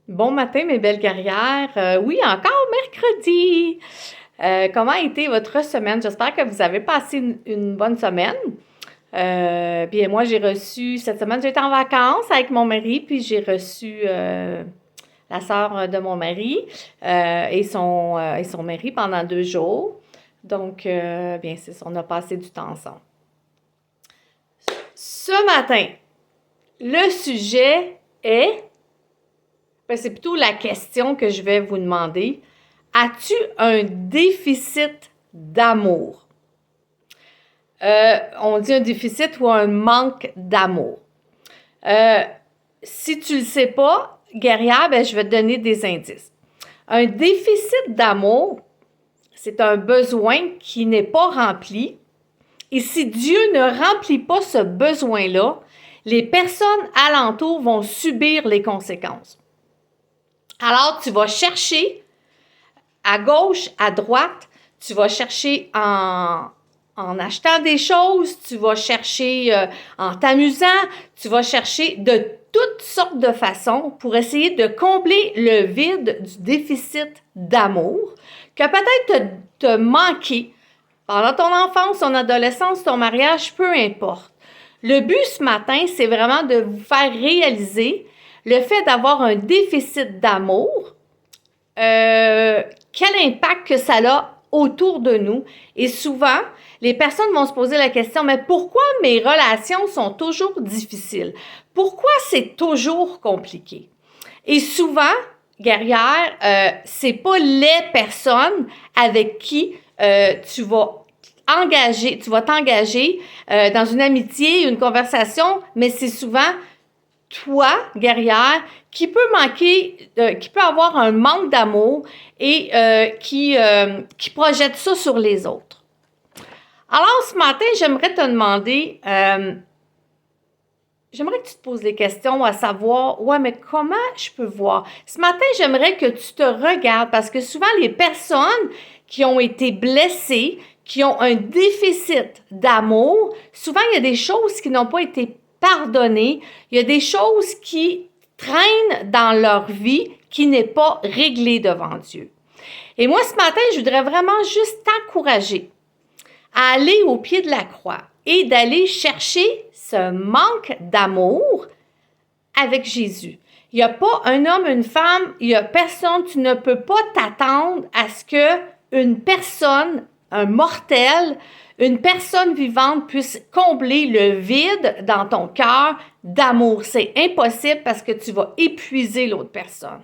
Bon matin, mes belles guerrières. Oui, encore mercredi. Comment a été votre semaine? J'espère que vous avez passé une bonne semaine. Puis moi, cette semaine, j'étais en vacances avec mon mari, puis j'ai reçu la sœur de mon mari et son mari pendant 2 jours. Donc, bien, c'est ça, on a passé du temps ensemble. Ce matin, le sujet est c'est plutôt la question que je vais vous demander. As-tu un déficit d'amour? On dit un déficit ou un manque d'amour. Si tu ne le sais pas, guerrière, je vais te donner des indices. Un déficit d'amour, c'est un besoin qui n'est pas rempli. Et si Dieu ne remplit pas ce besoin-là, les personnes alentour vont subir les conséquences. Alors, tu vas chercher à gauche, à droite, tu vas chercher en achetant des choses, tu vas chercher en t'amusant, tu vas chercher de toutes sortes de façons pour essayer de combler le vide du déficit d'amour que peut-être te manqué pendant ton enfance, ton adolescence, ton mariage, peu importe. Le but ce matin, c'est vraiment de vous faire réaliser le fait d'avoir un déficit d'amour, quel impact que ça a autour de nous. Et souvent, les personnes vont se poser la question, mais pourquoi mes relations sont toujours difficiles? Pourquoi c'est toujours compliqué? Et souvent, guerrière, c'est pas les personnes avec qui tu vas t'engager dans une amitié, une conversation, mais c'est souvent toi, guerrière, qui peut avoir un manque d'amour et qui projette ça sur les autres. Alors, ce matin, j'aimerais te demander, j'aimerais que tu te poses des questions à savoir, ouais, mais comment je peux voir? Ce matin, j'aimerais que tu te regardes parce que souvent, les personnes qui ont été blessées, qui ont un déficit d'amour, souvent, il y a des choses qui n'ont pas été pardonnées, il y a des choses qui traînent dans leur vie qui n'est pas réglée devant Dieu. Et moi, ce matin, je voudrais vraiment juste t'encourager à aller au pied de la croix et d'aller chercher ce manque d'amour avec Jésus. Il n'y a pas un homme, une femme, il n'y a personne, tu ne peux pas t'attendre à ce qu'une personne, un mortel, une personne vivante puisse combler le vide dans ton cœur d'amour. C'est impossible parce que tu vas épuiser l'autre personne.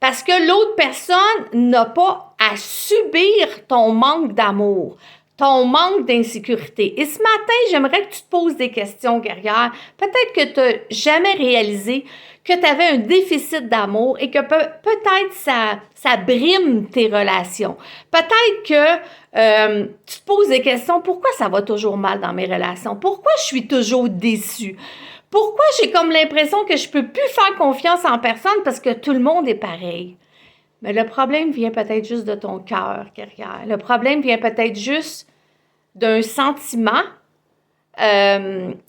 Parce que l'autre personne n'a pas à subir ton manque d'amour, ton manque d'insécurité. Et ce matin, j'aimerais que tu te poses des questions, guerrière. Peut-être que tu n'as jamais réalisé que tu avais un déficit d'amour et que peut-être ça brime tes relations. Peut-être que tu te poses des questions, pourquoi ça va toujours mal dans mes relations? Pourquoi je suis toujours déçue? Pourquoi j'ai comme l'impression que je ne peux plus faire confiance en personne parce que tout le monde est pareil? Mais le problème vient peut-être juste de ton cœur, guerrière. Le problème vient peut-être juste d'un sentiment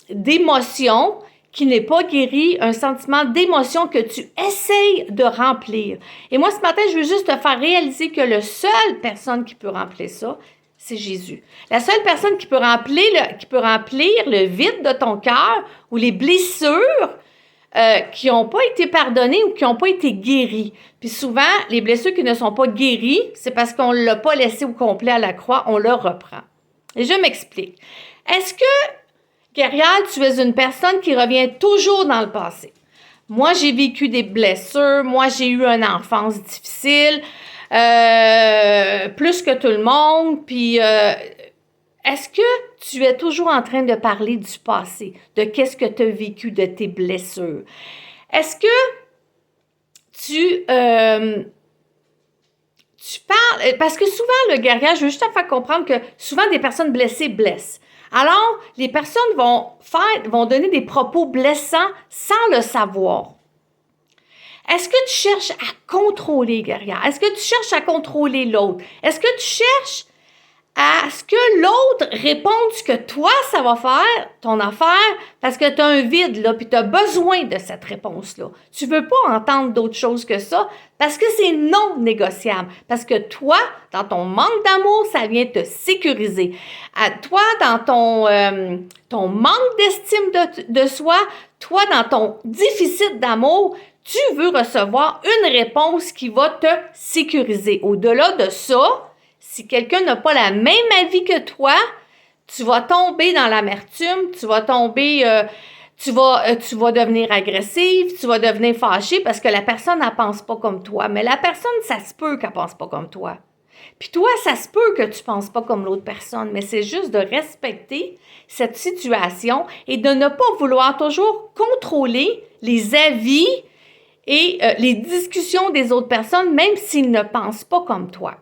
d'émotion qui n'est pas guéri, un sentiment d'émotion que tu essayes de remplir. Et moi, ce matin, je veux juste te faire réaliser que la seule personne qui peut remplir ça, c'est Jésus. La seule personne qui peut remplir le vide de ton cœur ou les blessures qui n'ont pas été pardonnées ou qui n'ont pas été guéries. Puis souvent, les blessures qui ne sont pas guéries, c'est parce qu'on ne l'a pas laissé au complet à la croix, on le reprend. Et je m'explique. Est-ce que, guerrière, tu es une personne qui revient toujours dans le passé? Moi, j'ai vécu des blessures. Moi, j'ai eu une enfance difficile, plus que tout le monde. Puis, est-ce que tu es toujours en train de parler du passé, de qu'est-ce que tu as vécu, de tes blessures? Est-ce que tu parles, parce que souvent, le guerrier, je veux juste te faire comprendre que souvent, des personnes blessées blessent. Alors, les personnes vont donner des propos blessants sans le savoir. Est-ce que tu cherches à contrôler, guerrière? Est-ce que tu cherches à contrôler l'autre? Est-ce que tu cherches à ce que l'autre réponde ce que toi, ça va faire, ton affaire, parce que tu as un vide, là, puis tu as besoin de cette réponse-là. Tu ne veux pas entendre d'autre chose que ça, parce que c'est non négociable. Parce que toi, dans ton manque d'amour, ça vient te sécuriser. À toi, dans ton manque d'estime de soi, toi, dans ton déficit d'amour, tu veux recevoir une réponse qui va te sécuriser. Au-delà de ça, si quelqu'un n'a pas la même avis que toi, tu vas tomber dans l'amertume, tu vas tomber, tu vas devenir agressive, tu vas devenir fâchée parce que la personne ne pense pas comme toi. Mais la personne, ça se peut qu'elle ne pense pas comme toi. Puis toi, ça se peut que tu ne penses pas comme l'autre personne, mais c'est juste de respecter cette situation et de ne pas vouloir toujours contrôler les avis et les discussions des autres personnes, même s'ils ne pensent pas comme toi.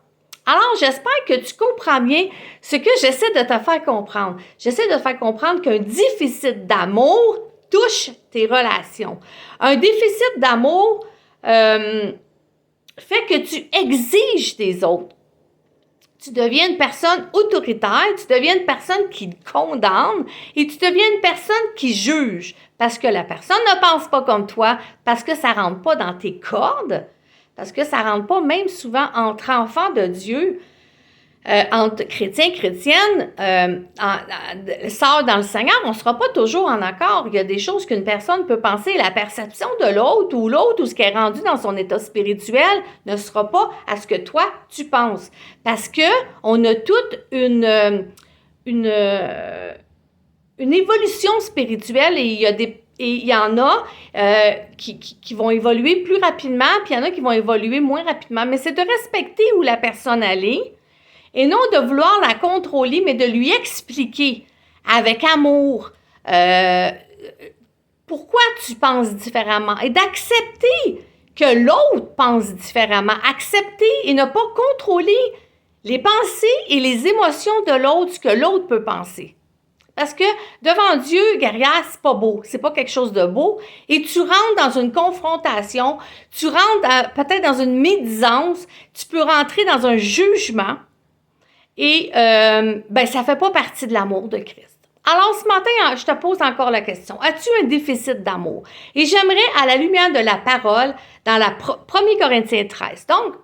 Alors, j'espère que tu comprends bien ce que j'essaie de te faire comprendre. J'essaie de te faire comprendre qu'un déficit d'amour touche tes relations. Un déficit d'amour fait que tu exiges des autres. Tu deviens une personne autoritaire, tu deviens une personne qui condamne et tu deviens une personne qui juge parce que la personne ne pense pas comme toi, parce que ça ne rentre pas dans tes cordes. Parce que ça ne rentre pas, même souvent, entre enfants de Dieu, entre chrétiens et chrétiennes, sœurs dans le Seigneur, on ne sera pas toujours en accord. Il y a des choses qu'une personne peut penser, la perception de l'autre, ou ce qui est rendu dans son état spirituel, ne sera pas à ce que toi, tu penses. Parce qu'on a toute une évolution spirituelle et il y en a qui vont évoluer plus rapidement, puis il y en a qui vont évoluer moins rapidement. Mais c'est de respecter où la personne est et non de vouloir la contrôler, mais de lui expliquer avec amour pourquoi tu penses différemment et d'accepter que l'autre pense différemment. Accepter et ne pas contrôler les pensées et les émotions de l'autre, ce que l'autre peut penser. Parce que devant Dieu, guerrière, c'est pas beau, c'est pas quelque chose de beau. Et tu rentres dans une confrontation, tu rentres peut-être dans une médisance, tu peux rentrer dans un jugement et ça fait pas partie de l'amour de Christ. Alors ce matin, je te pose encore la question, as-tu un déficit d'amour? Et j'aimerais, à la lumière de la parole, dans la 1 Corinthiens 13. Donc,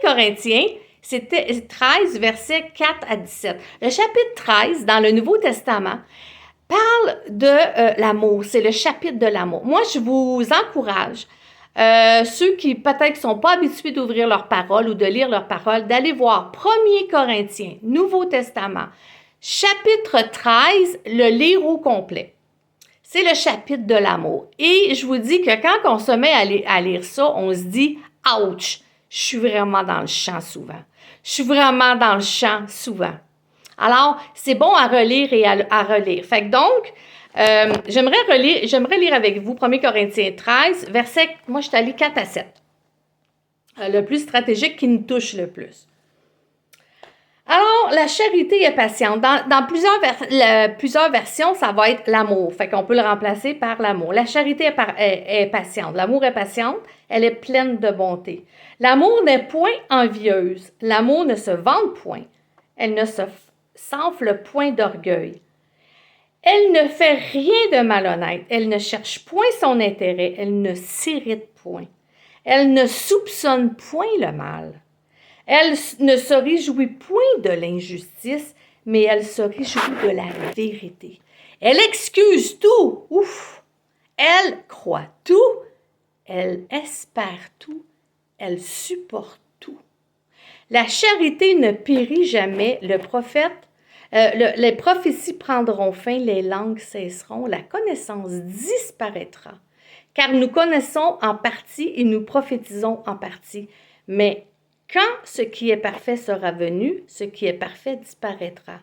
1 Corinthiens, c'était 13, versets 4 à 17. Le chapitre 13, dans le Nouveau Testament, parle de l'amour. C'est le chapitre de l'amour. Moi, je vous encourage, ceux qui peut-être ne sont pas habitués d'ouvrir leur parole ou de lire leur parole, d'aller voir 1 Corinthiens, Nouveau Testament, chapitre 13, le lire au complet. C'est le chapitre de l'amour. Et je vous dis que quand on se met à lire ça, on se dit « Ouch! Je suis vraiment dans le champ souvent. Je suis vraiment dans le champ souvent. » Alors, c'est bon à relire et à relire. Fait que donc, j'aimerais lire avec vous 1 Corinthiens 13, verset, moi je suis allée 4 à 7. Le plus stratégique qui nous touche le plus. Alors, la charité est patiente. Dans plusieurs versions, ça va être l'amour. Fait qu'on peut le remplacer par l'amour. La charité est patiente. L'amour est patiente. Elle est pleine de bonté. L'amour n'est point envieuse. L'amour ne se vante point. Elle ne s'enfle point d'orgueil. Elle ne fait rien de malhonnête. Elle ne cherche point son intérêt. Elle ne s'irrite point. Elle ne soupçonne point le mal. Elle ne se réjouit point de l'injustice, mais elle se réjouit de la vérité. Elle excuse tout. Ouf! Elle croit tout. Elle espère tout. Elle supporte tout. La charité ne périt jamais. Les prophéties prendront fin, les langues cesseront, la connaissance disparaîtra. Car nous connaissons en partie et nous prophétisons en partie. Mais quand ce qui est parfait sera venu, ce qui est parfait disparaîtra.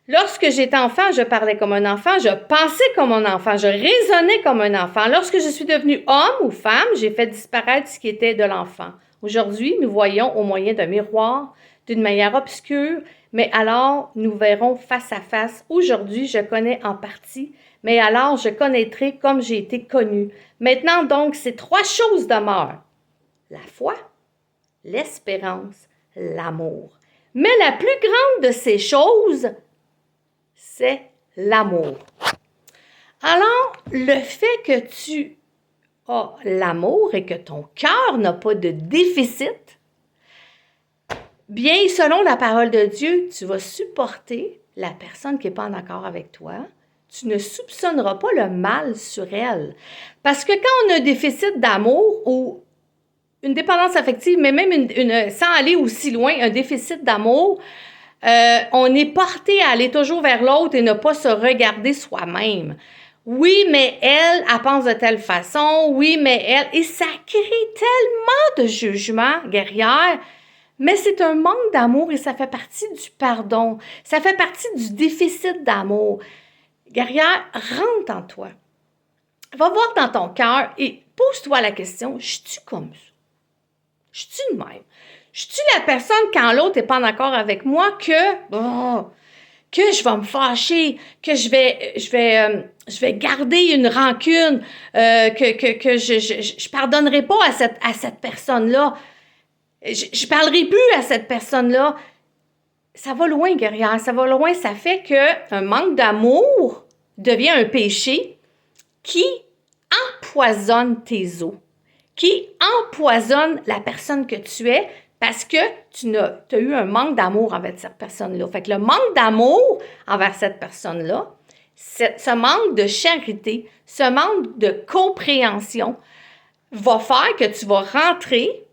Lorsque j'étais enfant, je parlais comme un enfant, je pensais comme un enfant, je raisonnais comme un enfant. Lorsque je suis devenue homme ou femme, j'ai fait disparaître ce qui était de l'enfant. Aujourd'hui, nous voyons au moyen d'un miroir, d'une manière obscure, mais alors nous verrons face à face. Aujourd'hui, je connais en partie, mais alors je connaîtrai comme j'ai été connue. Maintenant donc, ces 3 choses demeurent. La foi, l'espérance, l'amour. Mais la plus grande de ces choses, c'est l'amour. Alors, le fait que tu as l'amour et que ton cœur n'a pas de déficit, bien, selon la parole de Dieu, tu vas supporter la personne qui n'est pas en accord avec toi. Tu ne soupçonneras pas le mal sur elle. Parce que quand on a un déficit d'amour ou une dépendance affective, mais même sans aller aussi loin, un déficit d'amour, on est porté à aller toujours vers l'autre et ne pas se regarder soi-même. Oui, mais elle pense de telle façon. Oui, mais elle... Et ça crée tellement de jugement, guerrière. Mais c'est un manque d'amour et ça fait partie du pardon. Ça fait partie du déficit d'amour. Guerrière, rentre en toi. Va voir dans ton cœur et pose-toi la question, je suis comme ça? Je suis de même? Je suis la personne quand l'autre n'est pas en accord avec moi que je vais me fâcher, que je vais garder une rancune, que je pardonnerai pas à cette personne-là. Je parlerai plus à cette personne-là. Ça va loin, guerrière, ça va loin. Ça fait qu'un manque d'amour devient un péché qui empoisonne tes os, qui empoisonne la personne que tu es parce que tu as eu un manque d'amour envers cette personne-là. Fait que le manque d'amour envers cette personne-là, ce manque de charité, ce manque de compréhension va faire que tu vas rentrer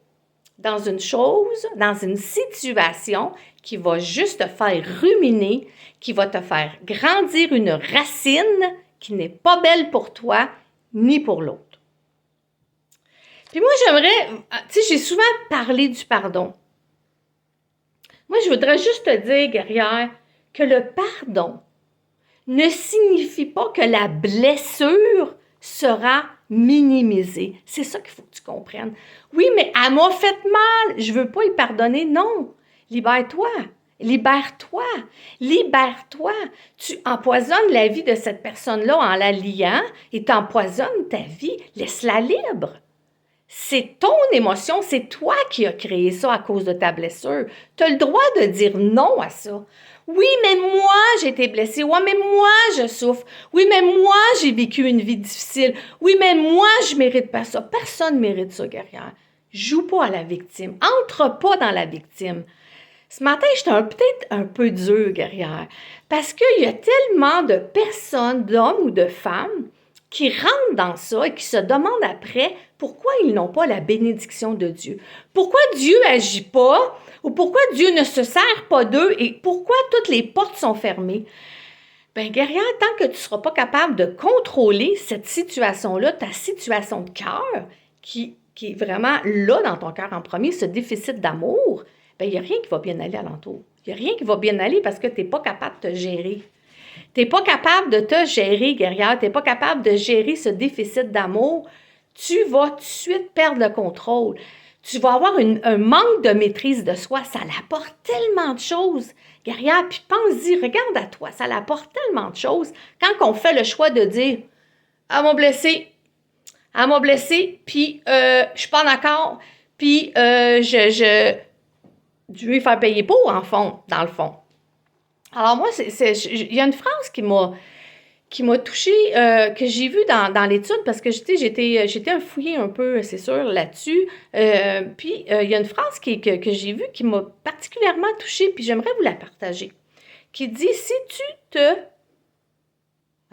dans une chose, dans une situation qui va juste te faire ruminer, qui va te faire grandir une racine qui n'est pas belle pour toi ni pour l'autre. Puis moi, j'aimerais, tu sais, j'ai souvent parlé du pardon. Moi, je voudrais juste te dire, guerrière, que le pardon ne signifie pas que la blessure sera minimisée. C'est ça qu'il faut que tu comprennes. Oui, mais elle m'a fait mal, je ne veux pas y pardonner. Non, libère-toi. Libère-toi, libère-toi. Tu empoisonnes la vie de cette personne-là en la liant et tu empoisonnes ta vie. Laisse-la libre. C'est ton émotion, c'est toi qui as créé ça à cause de ta blessure. Tu as le droit de dire non à ça. Oui, mais moi, j'ai été blessée. Oui, mais moi, je souffre. Oui, mais moi, j'ai vécu une vie difficile. Oui, mais moi, je mérite pas ça. Personne ne mérite ça, guerrière. Joue pas à la victime. Entre pas dans la victime. Ce matin, j'étais peut-être un peu dure, guerrière, parce qu'il y a tellement de personnes, d'hommes ou de femmes, qui rentrent dans ça et qui se demandent après pourquoi ils n'ont pas la bénédiction de Dieu. Pourquoi Dieu n'agit pas ou pourquoi Dieu ne se sert pas d'eux et pourquoi toutes les portes sont fermées. Bien, guerrière, tant que tu ne seras pas capable de contrôler cette situation-là, ta situation de cœur, qui est vraiment là dans ton cœur en premier, ce déficit d'amour, bien, il n'y a rien qui va bien aller alentour. Il n'y a rien qui va bien aller parce que tu n'es pas capable de te gérer. Tu n'es pas capable de te gérer, guerrière. Tu n'es pas capable de gérer ce déficit d'amour. Tu vas tout de suite perdre le contrôle. Tu vas avoir un manque de maîtrise de soi. Ça l'apporte tellement de choses, guerrière. Puis pense-y, regarde à toi. Ça l'apporte tellement de choses. Quand on fait le choix de dire « Elle m'a blessé, puis je suis pas d'accord, puis je vais lui faire payer pour, dans le fond. » Alors moi, il y a une phrase qui m'a touchée, que j'ai vue dans l'étude, parce que j'étais fouillée un peu, c'est sûr, là-dessus. Puis il y a une phrase que j'ai vue qui m'a particulièrement touchée, puis j'aimerais vous la partager, qui dit « Si tu te... »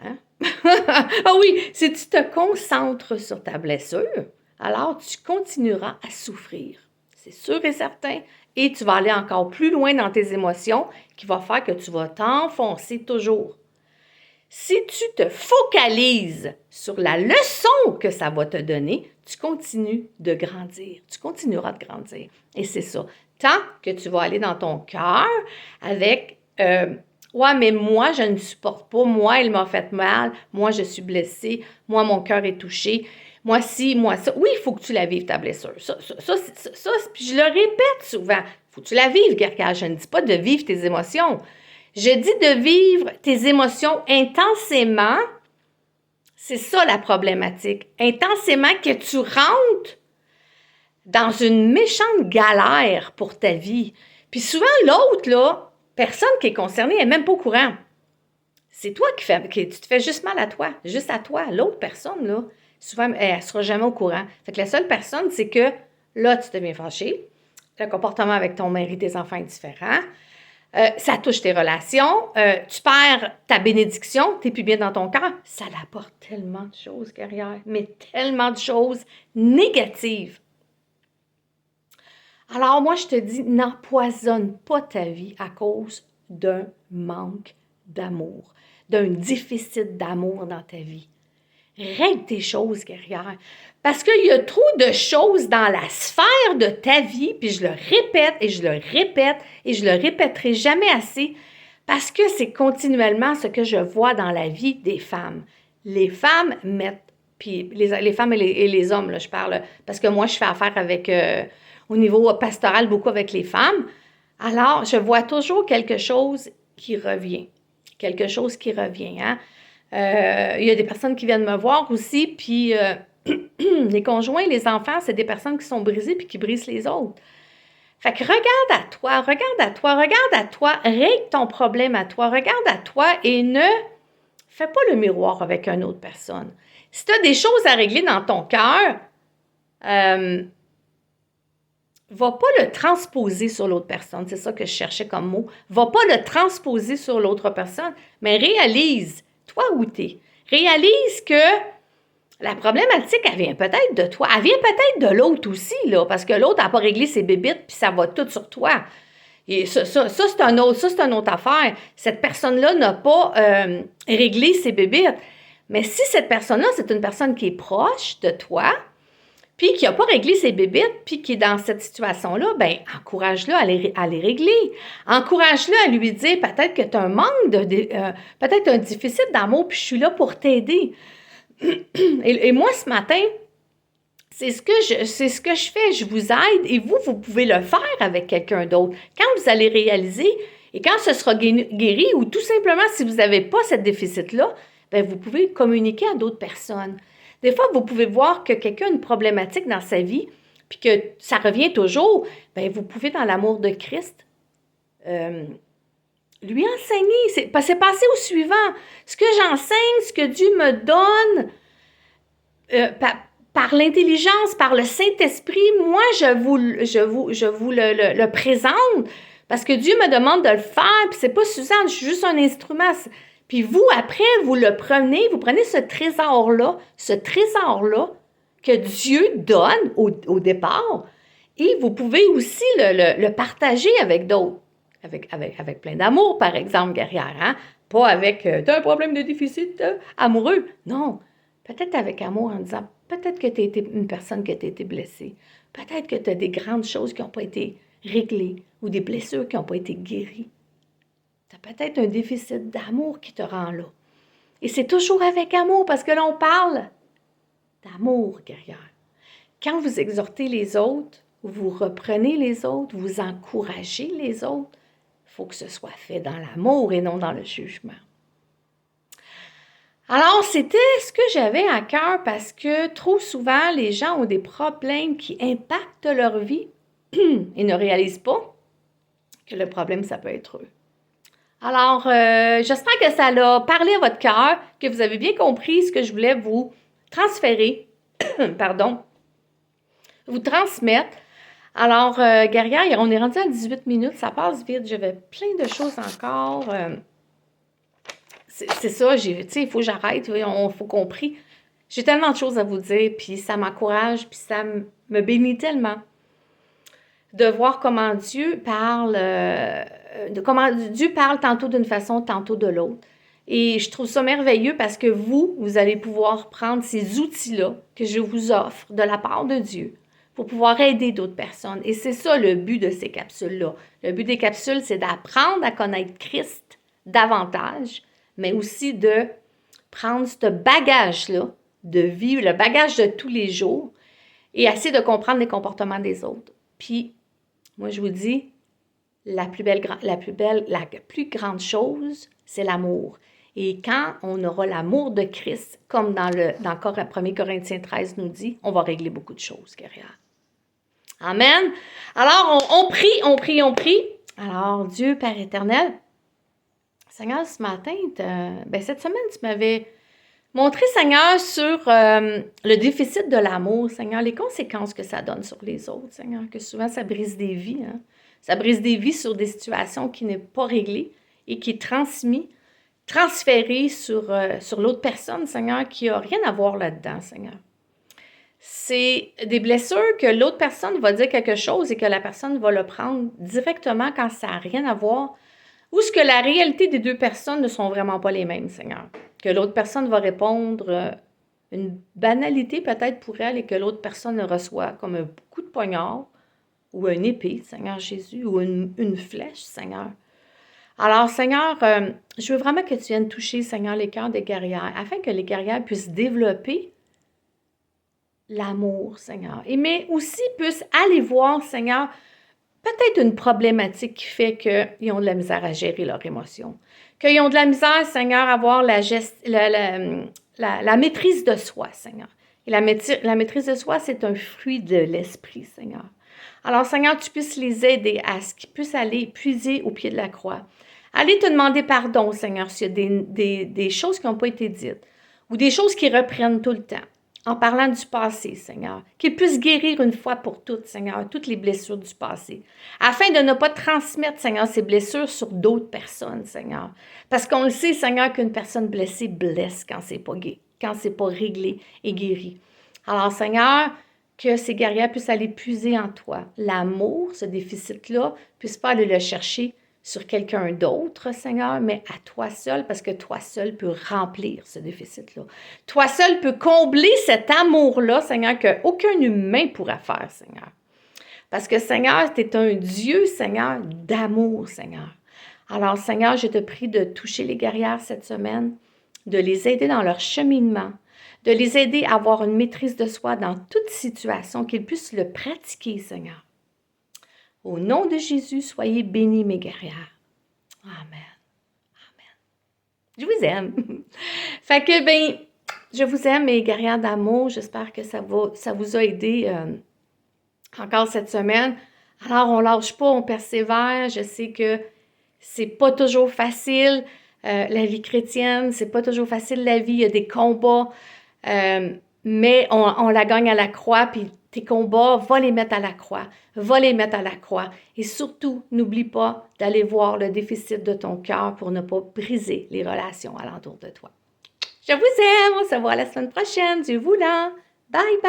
Hein? Ah oui, si tu te concentres sur ta blessure, alors tu continueras à souffrir. C'est sûr et certain. Et tu vas aller encore plus loin dans tes émotions qui va faire que tu vas t'enfoncer toujours. Si tu te focalises sur la leçon que ça va te donner, tu continues de grandir. Tu continueras de grandir. Et c'est ça. Tant que tu vas aller dans ton cœur avec « Ouais, mais moi, je ne supporte pas. Moi, il m'a fait mal. Moi, je suis blessée. Moi, mon cœur est touché. Moi, ci, moi, ça. » Oui, il faut que tu la vives, ta blessure. Ça, puis je le répète souvent. Il faut que tu la vives, guerrière. Je ne dis pas de vivre tes émotions. Je dis de vivre tes émotions intensément. C'est ça la problématique. Intensément que tu rentres dans une méchante galère pour ta vie. Puis souvent, l'autre, là, personne qui est concernée n'est même pas au courant. C'est toi tu te fais juste mal à toi, juste à toi. L'autre personne, là, souvent, elle ne sera jamais au courant. Fait que la seule personne, c'est que là, tu deviens fâché. Le comportement avec ton mari, tes enfants est différent. Ça touche tes relations. Tu perds ta bénédiction. Tu n'es plus bien dans ton cœur. Ça apporte tellement de choses, guerrière, mais tellement de choses négatives. Alors, moi, je te dis, n'empoisonne pas ta vie à cause d'un manque d'amour, d'un déficit d'amour dans ta vie. Règle tes choses, guerrière. Parce qu'il y a trop de choses dans la sphère de ta vie, puis je le répète et je le répète et je le répéterai jamais assez, parce que c'est continuellement ce que je vois dans la vie des femmes. Les femmes mettent, puis les femmes et les hommes, là, je parle, parce que moi, je fais affaire avec, au niveau pastoral, beaucoup avec les femmes. Alors, je vois toujours quelque chose qui revient. Quelque chose qui revient, hein? Il y a des personnes qui viennent me voir aussi, puis les conjoints, les enfants, c'est des personnes qui sont brisées puis qui brisent les autres. Fait que regarde à toi, règle ton problème à toi, regarde à toi et ne fais pas le miroir avec une autre personne. Si tu as des choses à régler dans ton cœur, va pas le transposer sur l'autre personne. C'est ça que je cherchais comme mot. Va pas le transposer sur l'autre personne, mais réalise, toi où t'es, réalise que la problématique, elle vient peut-être de toi. Elle vient peut-être de l'autre aussi, là, parce que l'autre n'a pas réglé ses bébites, puis ça va tout sur toi. Et ça c'est une autre affaire. Cette personne-là n'a pas réglé ses bébites. Mais si cette personne-là, c'est une personne qui est proche de toi, puis qui n'a pas réglé ses bébites, puis qui est dans cette situation-là, bien, encourage-le à les régler. Encourage-le à lui dire peut-être que tu as un manque, peut-être un déficit d'amour, puis je suis là pour t'aider. Et moi, ce matin, c'est ce que je fais. Je vous aide et vous pouvez le faire avec quelqu'un d'autre. Quand vous allez réaliser et quand ce sera guéri ou tout simplement si vous n'avez pas ce déficit-là, bien, vous pouvez communiquer à d'autres personnes. Des fois, vous pouvez voir que quelqu'un a une problématique dans sa vie puis que ça revient toujours. Bien, vous pouvez, dans l'amour de Christ, lui enseigner. C'est passer au suivant. Ce que j'enseigne, ce que Dieu me donne, par l'intelligence, par le Saint-Esprit, moi, je vous le présente parce que Dieu me demande de le faire, puis c'est pas Suzanne, je suis juste un instrument. Puis vous, après, vous prenez ce trésor-là que Dieu donne au départ, et vous pouvez aussi le partager avec d'autres, avec plein d'amour, par exemple, guerrière, hein? Pas avec t'as un problème de déficit amoureux. Non, peut-être avec amour en disant, peut-être que tu as été une personne qui a été blessée. Peut-être que tu as des grandes choses qui n'ont pas été réglées ou des blessures qui n'ont pas été guéries. Tu as peut-être un déficit d'amour qui te rend là. Et c'est toujours avec amour parce que là, on parle d'amour, guerrière. Quand vous exhortez les autres, vous reprenez les autres, vous encouragez les autres, il faut que ce soit fait dans l'amour et non dans le jugement. Alors, c'était ce que j'avais à cœur parce que trop souvent, les gens ont des problèmes qui impactent leur vie et ne réalisent pas que le problème, ça peut être eux. Alors, j'espère que ça a parlé à votre cœur, que vous avez bien compris ce que je voulais vous transférer, vous transmettre. Alors, guerrière, on est rendu à 18 minutes, ça passe vite, j'avais plein de choses encore. C'est ça, il faut que j'arrête, il faut compris. J'ai tellement de choses à vous dire, puis ça m'encourage, puis ça me bénit tellement de voir comment Dieu parle, tantôt d'une façon, tantôt de l'autre. Et je trouve ça merveilleux parce que vous allez pouvoir prendre ces outils-là que je vous offre de la part de Dieu pour pouvoir aider d'autres personnes. Et c'est ça le but de ces capsules-là. Le but des capsules, c'est d'apprendre à connaître Christ davantage, mais aussi de prendre ce bagage-là de vie, le bagage de tous les jours, et essayer de comprendre les comportements des autres. Puis, moi, je vous dis, la plus grande chose, c'est l'amour. Et quand on aura l'amour de Christ, comme dans 1 Corinthiens 13 nous dit, on va régler beaucoup de choses, guerrière. Amen. Alors, on prie. Alors, Dieu, Père éternel, Seigneur, ce matin, cette semaine, tu m'avais montré, Seigneur, sur le déficit de l'amour, Seigneur, les conséquences que ça donne sur les autres, Seigneur, que souvent ça brise des vies, hein? Ça brise des vies sur des situations qui n'est pas réglées et qui est transférée sur l'autre personne, Seigneur, qui n'a rien à voir là-dedans, Seigneur. C'est des blessures que l'autre personne va dire quelque chose et que la personne va le prendre directement quand ça n'a rien à voir, ou ce que la réalité des deux personnes ne sont vraiment pas les mêmes, Seigneur. Que l'autre personne va répondre une banalité peut-être pour elle et que l'autre personne le reçoit comme un coup de poignard ou une épée, Seigneur Jésus, ou une flèche, Seigneur. Alors, Seigneur, je veux vraiment que tu viennes toucher, Seigneur, les cœurs des guerrières, afin que les guerrières puissent développer l'amour, Seigneur. Mais aussi puissent aller voir, Seigneur, peut-être une problématique qui fait qu'ils ont de la misère à gérer leurs émotions. Qu'ils ont de la misère, Seigneur, à avoir la maîtrise de soi, Seigneur. Et la maîtrise de soi, c'est un fruit de l'esprit, Seigneur. Alors, Seigneur, tu puisses les aider à ce qu'ils puissent aller puiser au pied de la croix. Aller te demander pardon, Seigneur, s'il y a des choses qui n'ont pas été dites ou des choses qui reprennent tout le temps. En parlant du passé, Seigneur, qu'ils puissent guérir une fois pour toutes, Seigneur, toutes les blessures du passé, afin de ne pas transmettre, Seigneur, ces blessures sur d'autres personnes, Seigneur. Parce qu'on le sait, Seigneur, qu'une personne blessée blesse quand c'est pas réglé et guéri. Alors, Seigneur, que ces guerrières puissent aller puiser en toi l'amour, ce déficit-là, puisse pas aller le chercher sur quelqu'un d'autre, Seigneur, mais à toi seul, parce que toi seul peux remplir ce déficit-là. Toi seul peux combler cet amour-là, Seigneur, qu'aucun humain pourra faire, Seigneur. Parce que, Seigneur, tu es un Dieu, Seigneur, d'amour, Seigneur. Alors, Seigneur, je te prie de toucher les guerrières cette semaine, de les aider dans leur cheminement, de les aider à avoir une maîtrise de soi dans toute situation, qu'ils puissent le pratiquer, Seigneur. Au nom de Jésus, soyez bénis, mes guerrières. Amen. Amen. Je vous aime. Fait que, je vous aime, mes guerrières d'amour. J'espère que ça vous a aidé encore cette semaine. Alors, on lâche pas, on persévère. Je sais que c'est pas toujours facile, la vie chrétienne. C'est pas toujours facile, la vie. Il y a des combats. Mais on la gagne à la croix, puis tes combats, va les mettre à la croix. Va les mettre à la croix. Et surtout, n'oublie pas d'aller voir le déficit de ton cœur pour ne pas briser les relations alentour de toi. Je vous aime. On se voit la semaine prochaine. Dieu voulant. Bye bye.